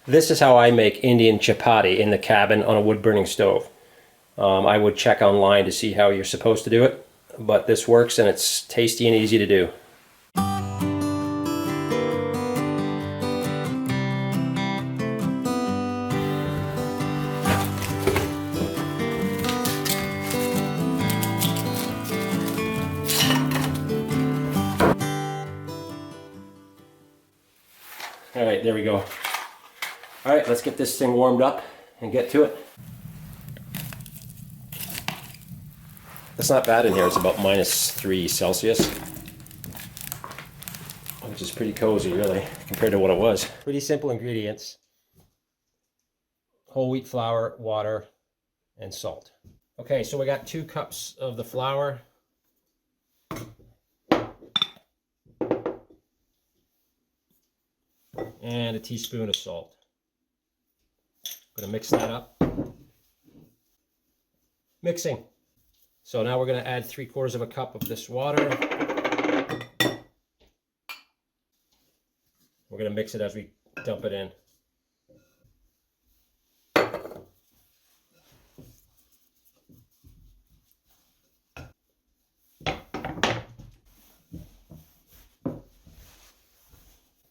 This is how I make Indian chapati in the cabin on a wood-burning stove. I would check online to see how you're supposed to do it, but this works and it's tasty and easy to do. All right, there we go. All right, let's get this thing warmed up and get to it. It's not bad in here. It's about -3 Celsius, which is pretty cozy, really, compared to what it was. Pretty simple ingredients. Whole wheat flour, water, and salt. Okay, so we got 2 cups of the flour. And a teaspoon of salt. Gonna mix that up. Mixing. So now we're gonna add 3/4 of a cup of this water. We're gonna mix it as we dump it in.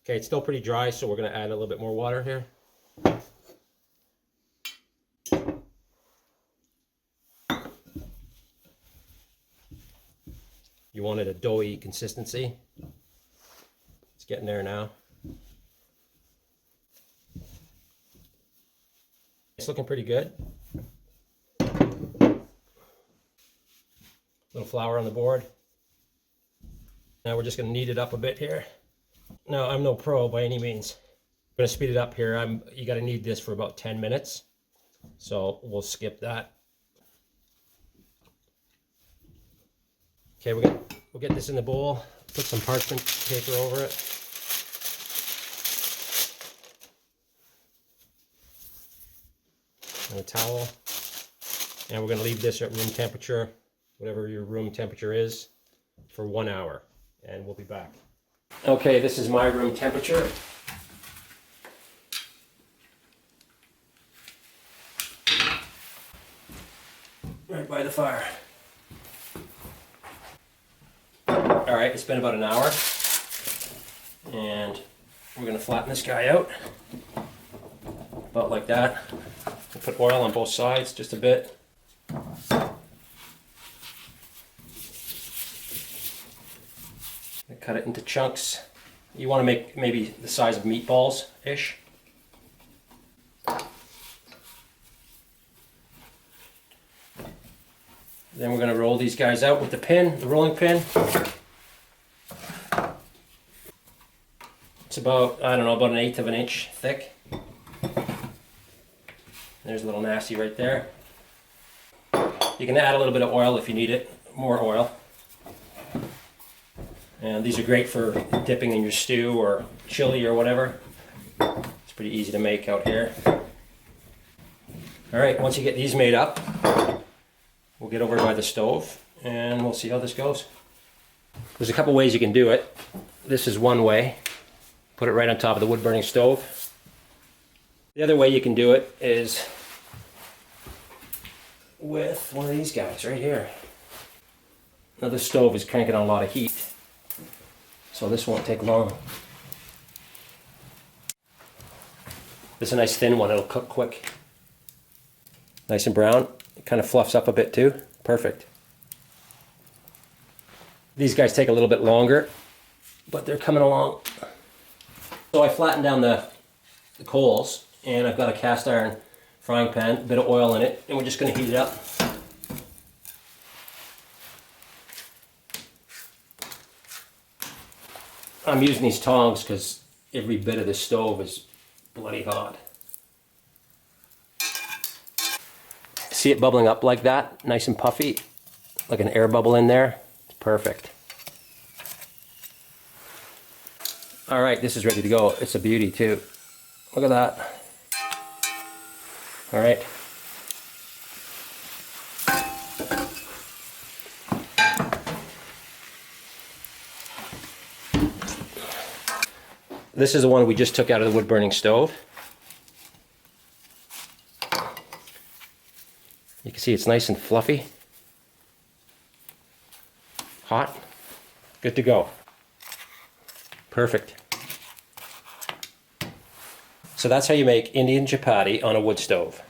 Okay, it's still pretty dry, so we're going to add a little bit more water here. You wanted a doughy consistency. It's getting there now. It's looking pretty good. Little flour on the board. Now we're just going to knead it up a bit here. Now, I'm no pro by any means. I'm going to speed it up here. You got to knead this for about 10 minutes. So we'll skip that. Okay, we'll get this in the bowl. Put some parchment paper over it. And a towel. And we're going to leave this at room temperature, whatever your room temperature is, for 1 hour. And we'll be back. Okay, this is my room temperature. Right by the fire. All right, it's been about an hour. And we're gonna flatten this guy out. About like that. We'll put oil on both sides, just a bit. Cut it into chunks. You want to make maybe the size of meatballs-ish. Then we're going to roll these guys out with the pin, the rolling pin. It's about, I don't know, about 1/8 of an inch thick. There's a little nasty right there. You can add a little bit of oil if you need it, more oil. And these are great for dipping in your stew or chili or whatever. It's pretty easy to make out here. All right, once you get these made up, we'll get over by the stove and we'll see how this goes. There's a couple ways you can do it. This is one way. Put it right on top of the wood burning stove. The other way you can do it is with one of these guys right here. Now this stove is cranking on a lot of heat, so this won't take long. This is a nice thin one, it'll cook quick. Nice and brown. It kind of fluffs up a bit too. Perfect. These guys take a little bit longer, but they're coming along. So I flattened down the coals, and I've got a cast iron frying pan, a bit of oil in it, and we're just going to heat it up. I'm using these tongs because every bit of the stove is bloody hot. See it bubbling up like that? Nice and puffy, like an air bubble in there. It's perfect. All right, this is ready to go. It's a beauty too. Look at that. All right. This is the one we just took out of the wood burning stove. You can see it's nice and fluffy. Hot. Good to go. Perfect. So that's how you make Indian chapati on a wood stove.